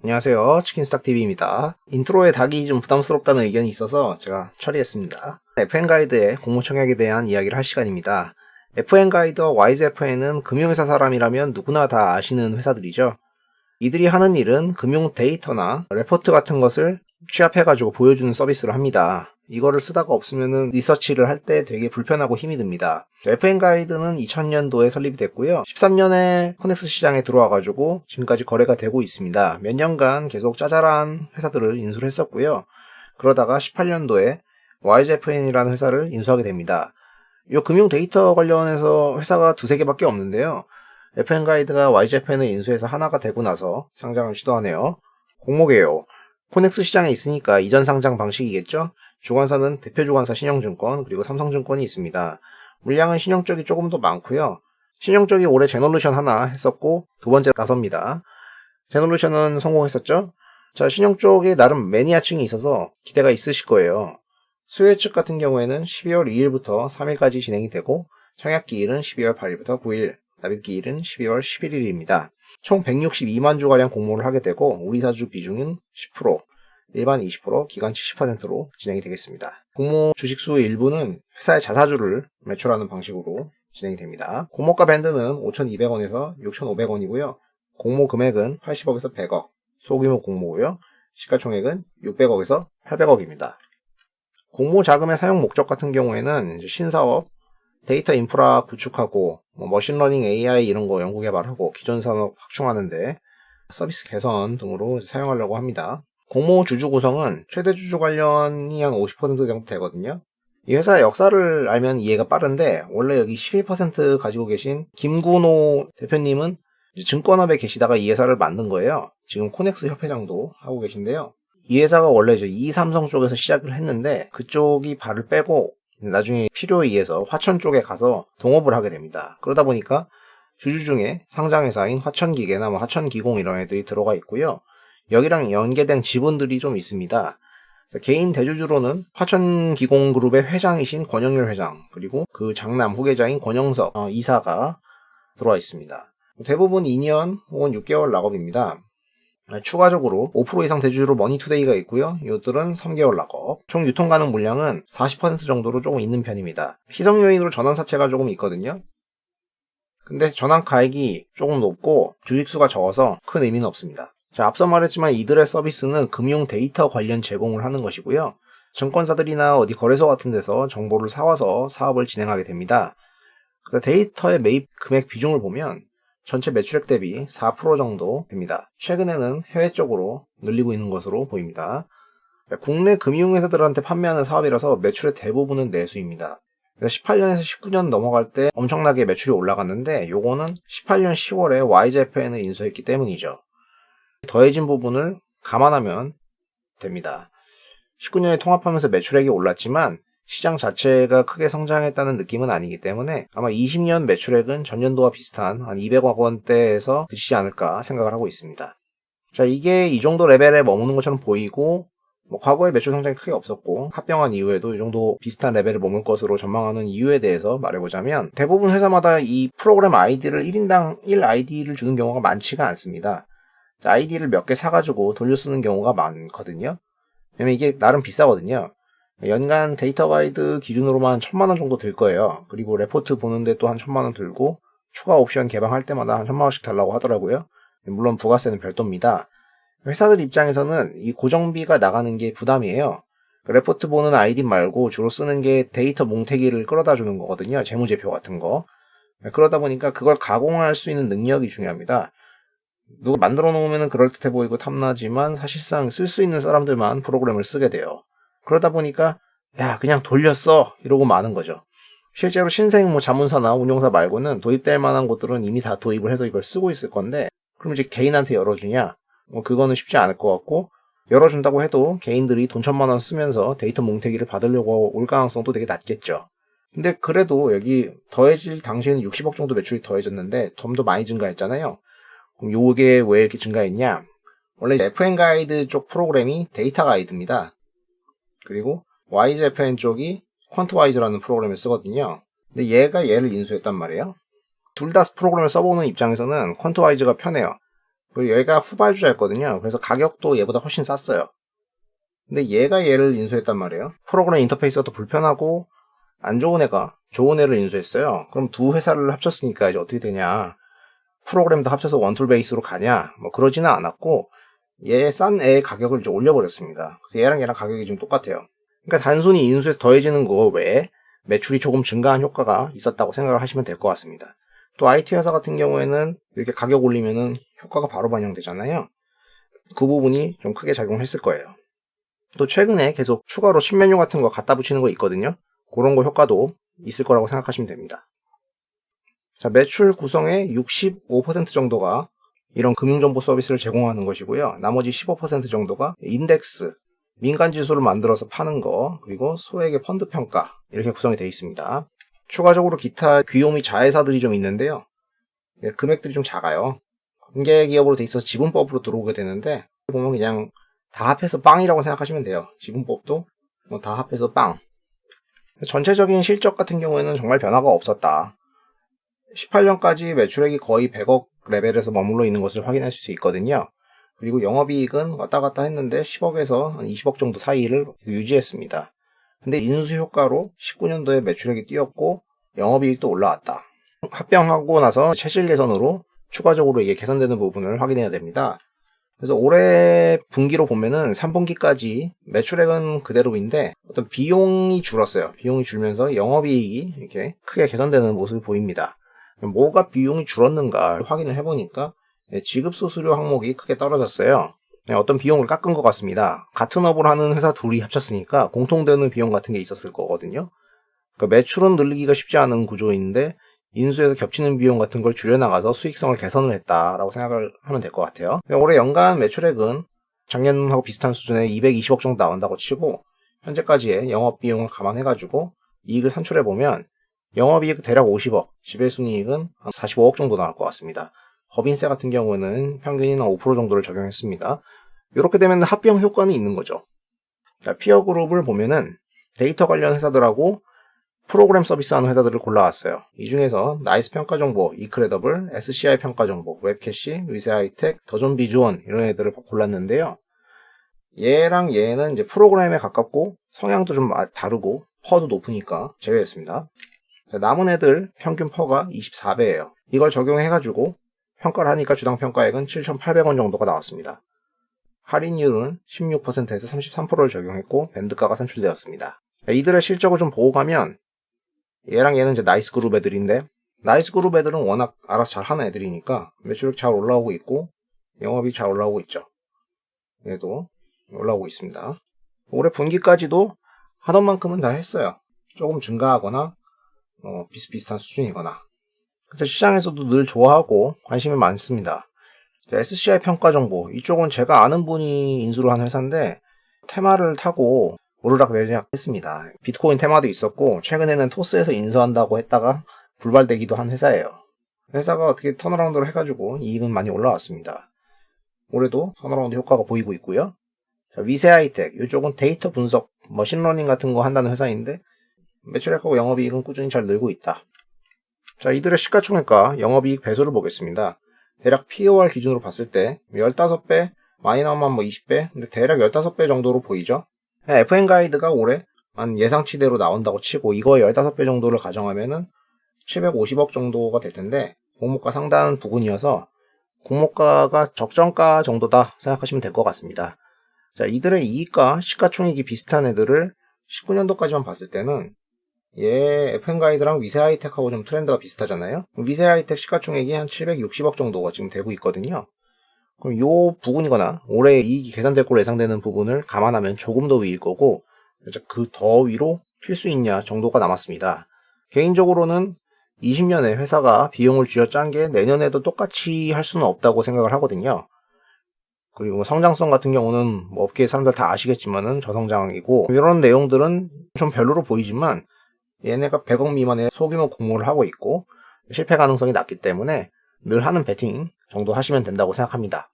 안녕하세요. 치킨스탁TV입니다. 인트로에 닭이 좀 부담스럽다는 의견이 있어서 제가 처리했습니다. FN가이드의 공모 청약에 대한 이야기를 할 시간입니다. FN가이드와 YZFN은 금융회사 사람이라면 누구나 다 아시는 회사들이죠. 이들이 하는 일은 금융 데이터나 레포트 같은 것을 취합해가지고 보여주는 서비스를 합니다. 이거를 쓰다가 없으면은 리서치를 할 때 되게 불편하고 힘이 듭니다. FN가이드는 2000년도에 설립이 됐고요. 13년에 코넥스 시장에 들어와가지고 지금까지 거래가 되고 있습니다. 몇 년간 계속 짜잘한 회사들을 인수를 했었고요. 그러다가 18년도에 YZFN이라는 회사를 인수하게 됩니다. 이 금융 데이터 관련해서 회사가 두세 개밖에 없는데요. FN가이드가 YZFN을 인수해서 하나가 되고 나서 상장을 시도하네요. 공모개요. 코넥스 시장에 있으니까 이전 상장 방식이겠죠? 주관사는 대표주관사 신영증권 그리고 삼성증권이 있습니다. 물량은 신영 쪽이 조금 더 많고요. 신영 쪽이 올해 제놀루션 하나 했었고 두 번째 나섭니다. 제놀루션은 성공했었죠? 자, 신영 쪽에 나름 매니아층이 있어서 기대가 있으실 거예요. 수혜 측 같은 경우에는 12월 2일부터 3일까지 진행이 되고 청약기일은 12월 8일부터 9일, 납입기일은 12월 11일입니다. 총 162만 주가량 공모를 하게 되고 우리 사주 비중은 10%, 일반 20%, 기관치 10%로 진행이 되겠습니다. 공모 주식수 일부는 회사의 자사주를 매출하는 방식으로 진행이 됩니다. 공모가 밴드는 5,200원에서 6,500원이고요. 공모 금액은 80억에서 100억, 소규모 공모고요. 시가총액은 600억에서 800억입니다. 공모 자금의 사용 목적 같은 경우에는 신사업, 데이터 인프라 구축하고 머신러닝 AI 이런 거 연구 개발하고 기존 산업 확충하는데 서비스 개선 등으로 사용하려고 합니다. 공모 주주 구성은 최대 주주 관련이 한 50% 정도 되거든요. 이 회사의 역사를 알면 이해가 빠른데 원래 여기 11% 가지고 계신 김군호 대표님은 증권업에 계시다가 이 회사를 만든 거예요. 지금 코넥스 협회장도 하고 계신데요. 이 회사가 원래 이삼성 쪽에서 시작을 했는데 그쪽이 발을 빼고 나중에 필요에 의해서 화천 쪽에 가서 동업을 하게 됩니다. 그러다 보니까 주주 중에 상장회사인 화천기계나 화천기공 이런 애들이 들어가 있고요. 여기랑 연계된 지분들이 좀 있습니다. 개인 대주주로는 화천기공그룹의 회장이신 권영열 회장 그리고 그 장남 후계자인 권영석 이사가 들어와 있습니다. 대부분 2년 혹은 6개월 락업입니다. 추가적으로 5% 이상 대주주로 머니투데이가 있고요. 이것들은 3개월 락업. 총 유통 가능 물량은 40% 정도로 조금 있는 편입니다. 희석 요인으로 전환사채가 조금 있거든요. 근데 전환 가액이 조금 높고 주식수가 적어서 큰 의미는 없습니다. 자, 앞서 말했지만 이들의 서비스는 금융 데이터 관련 제공을 하는 것이고요. 증권사들이나 어디 거래소 같은 데서 정보를 사와서 사업을 진행하게 됩니다. 데이터의 매입 금액 비중을 보면 전체 매출액 대비 4% 정도 됩니다. 최근에는 해외 쪽으로 늘리고 있는 것으로 보입니다. 국내 금융회사들한테 판매하는 사업이라서 매출의 대부분은 내수입니다. 18년에서 19년 넘어갈 때 엄청나게 매출이 올라갔는데 요거는 18년 10월에 YZFN을 인수했기 때문이죠. 더해진 부분을 감안하면 됩니다. 19년에 통합하면서 매출액이 올랐지만 시장 자체가 크게 성장했다는 느낌은 아니기 때문에 아마 20년 매출액은 전년도와 비슷한 한 200억 원대에서 그치지 않을까 생각을 하고 있습니다. 자, 이게 이 정도 레벨에 머무는 것처럼 보이고 과거에 매출 성장이 크게 없었고 합병한 이후에도 이 정도 비슷한 레벨에 머물 것으로 전망하는 이유에 대해서 말해보자면 대부분 회사마다 이 프로그램 아이디를 1인당 1아이디를 주는 경우가 많지가 않습니다. 아이디를 몇 개 사가지고 돌려 쓰는 경우가 많거든요. 왜냐면 이게 나름 비싸거든요. 연간 데이터 가이드 기준으로만 1,000만원 정도 들 거예요. 그리고 레포트 보는데 또 한 1,000만원 들고 추가 옵션 개방할 때마다 한 1,000만원씩 달라고 하더라고요. 물론 부가세는 별도입니다. 회사들 입장에서는 이 고정비가 나가는 게 부담이에요. 레포트 보는 아이디 말고 주로 쓰는 게 데이터 몽태기를 끌어다 주는 거거든요. 재무제표 같은 거. 그러다 보니까 그걸 가공할 수 있는 능력이 중요합니다. 누가 만들어 놓으면 그럴듯해 보이고 탐나지만 사실상 쓸 수 있는 사람들만 프로그램을 쓰게 돼요. 그러다 보니까 야 그냥 돌렸어 이러고 마는 거죠. 실제로 신생 자문사나 운용사 말고는 도입될 만한 곳들은 이미 다 도입을 해서 이걸 쓰고 있을 건데 그럼 이제 개인한테 열어주냐? 그거는 쉽지 않을 것 같고 열어준다고 해도 개인들이 돈 1,000만원 쓰면서 데이터 몽태기를 받으려고 올 가능성도 되게 낮겠죠. 근데 그래도 여기 더해질 당시에는 60억 정도 매출이 더해졌는데 좀 더 많이 증가했잖아요. 그럼 요게 왜 이렇게 증가했냐? 원래 FN가이드 쪽 프로그램이 데이터 가이드입니다. 그리고 YZFN 쪽이 퀀트와이즈라는 프로그램을 쓰거든요. 근데 얘가 얘를 인수했단 말이에요. 둘 다 프로그램을 써보는 입장에서는 퀀트와이즈가 편해요. 그리고 얘가 후발주자였거든요. 그래서 가격도 얘보다 훨씬 쌌어요. 근데 얘가 얘를 인수했단 말이에요. 프로그램 인터페이스가 더 불편하고 안 좋은 애가 좋은 애를 인수했어요. 그럼 두 회사를 합쳤으니까 이제 어떻게 되냐. 프로그램도 합쳐서 원툴 베이스로 가냐. 뭐 그러지는 않았고 얘 싼 애의 가격을 이제 올려버렸습니다. 그래서 얘랑 가격이 좀 똑같아요. 그러니까 단순히 인수해서 더해지는 거 외에 매출이 조금 증가한 효과가 있었다고 생각을 하시면 될 것 같습니다. 또 IT 회사 같은 경우에는 이렇게 가격 올리면은 효과가 바로 반영되잖아요. 그 부분이 좀 크게 작용했을 거예요. 또 최근에 계속 추가로 신메뉴 같은 거 갖다 붙이는 거 있거든요. 그런 거 효과도 있을 거라고 생각하시면 됩니다. 자, 매출 구성의 65% 정도가 이런 금융정보 서비스를 제공하는 것이고요. 나머지 15% 정도가 인덱스, 민간 지수를 만들어서 파는 거, 그리고 소액의 펀드 평가 이렇게 구성이 되어 있습니다. 추가적으로 기타 귀요 및 자회사들이 좀 있는데요. 금액들이 좀 작아요. 관계 기업으로 돼 있어서 지분법으로 들어오게 되는데 보면 그냥 다 합해서 빵이라고 생각하시면 돼요. 지분법도 뭐 다 합해서 빵. 전체적인 실적 같은 경우에는 정말 변화가 없었다. 18년까지 매출액이 거의 100억 레벨에서 머물러 있는 것을 확인하실 수 있거든요. 그리고 영업이익은 왔다 갔다 했는데 10억에서 한 20억 정도 사이를 유지했습니다. 근데 인수 효과로 19년도에 매출액이 뛰었고 영업이익도 올라왔다. 합병하고 나서 체질 개선으로 추가적으로 이게 개선되는 부분을 확인해야 됩니다. 그래서 올해 분기로 보면은 3분기까지 매출액은 그대로인데 어떤 비용이 줄었어요. 비용이 줄면서 영업이익이 이렇게 크게 개선되는 모습을 보입니다. 뭐가 비용이 줄었는가 확인을 해보니까 지급수수료 항목이 크게 떨어졌어요. 어떤 비용을 깎은 것 같습니다. 같은 업을 하는 회사 둘이 합쳤으니까 공통되는 비용 같은 게 있었을 거거든요. 그러니까 매출은 늘리기가 쉽지 않은 구조인데 인수해서 겹치는 비용 같은 걸 줄여나가서 수익성을 개선을 했다라고 생각을 하면 될 것 같아요. 올해 연간 매출액은 작년하고 비슷한 수준의 220억 정도 나온다고 치고 현재까지의 영업비용을 감안해가지고 이익을 산출해보면 영업이익 대략 50억, 지배순이익은 한 45억 정도 나올 것 같습니다. 법인세 같은 경우는 평균이 한 5% 정도를 적용했습니다. 이렇게 되면 합병 효과는 있는 거죠. 자, 피어 그룹을 보면은 데이터 관련 회사들하고 프로그램 서비스하는 회사들을 골라왔어요. 이 중에서 나이스 평가정보, 이크레더블, SCI 평가정보, 웹캐시, 위세하이텍, 더존비주원 이런 애들을 골랐는데요. 얘랑 얘는 이제 프로그램에 가깝고 성향도 좀 다르고 퍼도 높으니까 제외했습니다. 남은 애들 평균 퍼가 24배예요. 이걸 적용해가지고 평가를 하니까 주당 평가액은 7,800원 정도가 나왔습니다. 할인율은 16%에서 33%를 적용했고 밴드가가 산출되었습니다. 이들의 실적을 좀 보고 가면 얘랑 얘는 이제 나이스 그룹 애들인데 나이스 그룹 애들은 워낙 알아서 잘 하는 애들이니까 매출액 잘 올라오고 있고 영업이 잘 올라오고 있죠. 얘도 올라오고 있습니다. 올해 분기까지도 하던 만큼은 다 했어요. 조금 증가하거나 비슷비슷한 수준이거나. 그래서 시장에서도 늘 좋아하고 관심이 많습니다. SCI 평가정보 이쪽은 제가 아는 분이 인수를 한 회사인데 테마를 타고 오르락내리락 했습니다. 비트코인 테마도 있었고 최근에는 토스에서 인수한다고 했다가 불발되기도 한 회사예요. 회사가 어떻게 턴어라운드를 해가지고 이익은 많이 올라왔습니다. 올해도 턴어라운드 효과가 보이고 있고요. 위세하이텍 이쪽은 데이터 분석, 머신러닝 같은 거 한다는 회사인데 매출액하고 영업이익은 꾸준히 잘 늘고 있다. 자, 이들의 시가총액과 영업이익 배수를 보겠습니다. 대략 POR 기준으로 봤을 때 15배, 많이 나오면 20배, 근데 대략 15배 정도로 보이죠. FN가이드가 올해 한 예상치대로 나온다고 치고 이거에 15배 정도를 가정하면은 750억 정도가 될 텐데 공모가 상당 부근이어서 공모가가 적정가 정도다 생각하시면 될 것 같습니다. 자, 이들의 이익과 시가총액이 비슷한 애들을 19년도까지만 봤을 때는 얘 FN가이드랑 위세하이텍하고 좀 트렌드가 비슷하잖아요. 위세하이텍 시가총액이 한 760억 정도가 지금 되고 있거든요. 그럼 요 부분이거나 올해 이익이 개선될 걸로 예상되는 부분을 감안하면 조금 더 위일 거고 그 더 위로 튈 수 있냐 정도가 남았습니다. 개인적으로는 20년에 회사가 비용을 쥐어짠 게 내년에도 똑같이 할 수는 없다고 생각을 하거든요. 그리고 성장성 같은 경우는 뭐 업계 사람들 다 아시겠지만은 저성장이고 이런 내용들은 좀 별로로 보이지만 얘네가 100억 미만의 소규모 공모를 하고 있고 실패 가능성이 낮기 때문에 늘 하는 베팅 정도 하시면 된다고 생각합니다.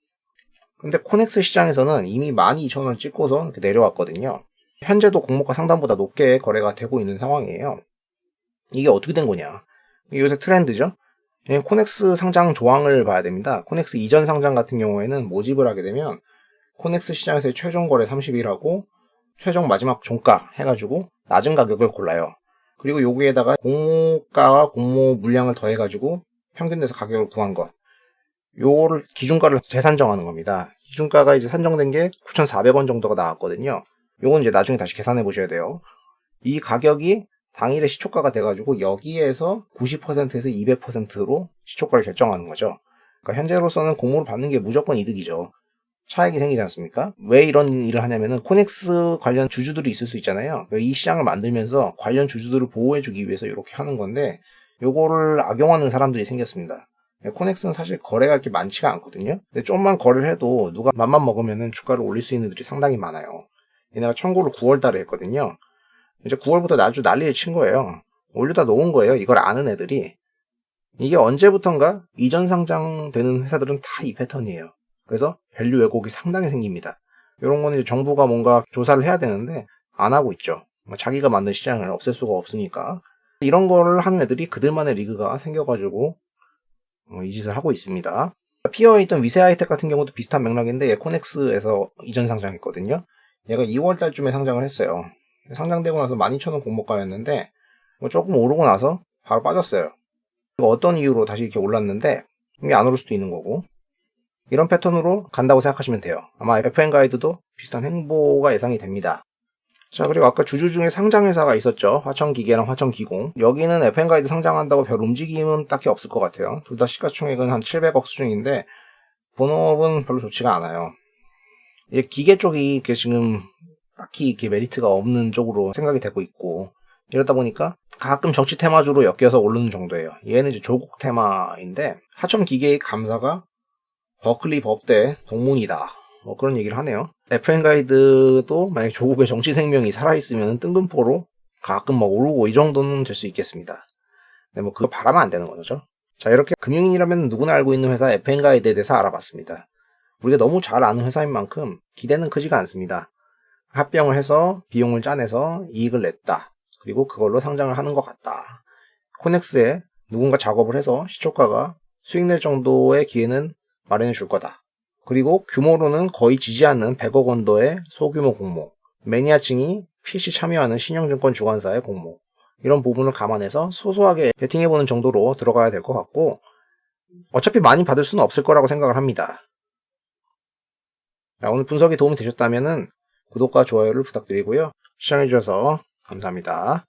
근데 코넥스 시장에서는 이미 12,000원 찍고서 이렇게 내려왔거든요. 현재도 공모가 상단보다 높게 거래가 되고 있는 상황이에요. 이게 어떻게 된 거냐? 요새 트렌드죠? 코넥스 상장 조항을 봐야 됩니다. 코넥스 이전 상장 같은 경우에는 모집을 하게 되면 코넥스 시장에서의 최종 거래 30일하고 최종 마지막 종가 해가지고 낮은 가격을 골라요. 그리고 여기에다가 공모가와 공모 물량을 더해가지고 평균 내서 가격을 구한 것, 요거를 기준가를 재산정하는 겁니다. 기준가가 이제 산정된 게 9,400원 정도가 나왔거든요. 요건 이제 나중에 다시 계산해 보셔야 돼요. 이 가격이 당일의 시초가가 돼가지고 여기에서 90%에서 200%로 시초가를 결정하는 거죠. 그러니까 현재로서는 공모를 받는 게 무조건 이득이죠. 차익이 생기지 않습니까? 왜 이런 일을 하냐면은 코넥스 관련 주주들이 있을 수 있잖아요. 이 시장을 만들면서 관련 주주들을 보호해주기 위해서 이렇게 하는 건데 요거를 악용하는 사람들이 생겼습니다. 코넥스는 사실 거래가 이렇게 많지가 않거든요. 근데 좀만 거래를 해도 누가 맘만 먹으면은 주가를 올릴 수 있는 애들이 상당히 많아요. 얘네가 청구를 9월 달에 했거든요. 이제 9월부터 아주 난리를 친 거예요. 올려다 놓은 거예요. 이걸 아는 애들이. 이게 언제부턴가 이전 상장되는 회사들은 다 이 패턴이에요. 그래서 밸류 왜곡이 상당히 생깁니다. 이런 거는 이제 정부가 뭔가 조사를 해야 되는데 안 하고 있죠. 자기가 만든 시장을 없앨 수가 없으니까. 이런 거를 하는 애들이 그들만의 리그가 생겨가지고 이 짓을 하고 있습니다. 피어에 있던 위세 하이텍 같은 경우도 비슷한 맥락인데 얘 코넥스에서 이전 상장했거든요. 얘가 2월 달쯤에 상장을 했어요. 상장되고 나서 12,000원 공모가였는데 조금 오르고 나서 바로 빠졌어요. 어떤 이유로 다시 이렇게 올랐는데 이게 안 오를 수도 있는 거고, 이런 패턴으로 간다고 생각하시면 돼요. 아마 FN 가이드도 비슷한 행보가 예상이 됩니다. 자, 그리고 아까 주주 중에 상장회사가 있었죠. 화천기계랑 화천기공. 여기는 FN 가이드 상장한다고 별 움직임은 딱히 없을 것 같아요. 둘 다 시가총액은 한 700억 수준인데 본업은 별로 좋지가 않아요. 이제 기계 쪽이 이렇게 지금 딱히 이렇게 메리트가 없는 쪽으로 생각이 되고 있고, 이러다 보니까 가끔 정치 테마주로 엮여서 오르는 정도예요. 얘는 이제 조국 테마인데 하천기계의 감사가 버클리 법대 동문이다, 뭐 그런 얘기를 하네요. FN 가이드도 만약에 조국의 정치 생명이 살아있으면 뜬금포로 가끔 막 오르고 이 정도는 될 수 있겠습니다. 근데 뭐 그거 바라면 안 되는 거죠. 자, 이렇게 금융인이라면 누구나 알고 있는 회사 FN 가이드에 대해서 알아봤습니다. 우리가 너무 잘 아는 회사인 만큼 기대는 크지가 않습니다. 합병을 해서 비용을 짜내서 이익을 냈다. 그리고 그걸로 상장을 하는 것 같다. 코넥스에 누군가 작업을 해서 시초가가 수익 낼 정도의 기회는 마련해 줄 거다. 그리고 규모로는 거의 지지 않는 100억 원도의 소규모 공모, 매니아층이 필시 참여하는 신영증권 주관사의 공모, 이런 부분을 감안해서 소소하게 베팅해보는 정도로 들어가야 될 것 같고, 어차피 많이 받을 수는 없을 거라고 생각을 합니다. 자, 오늘 분석이 도움이 되셨다면 구독과 좋아요를 부탁드리고요. 시청해주셔서 감사합니다.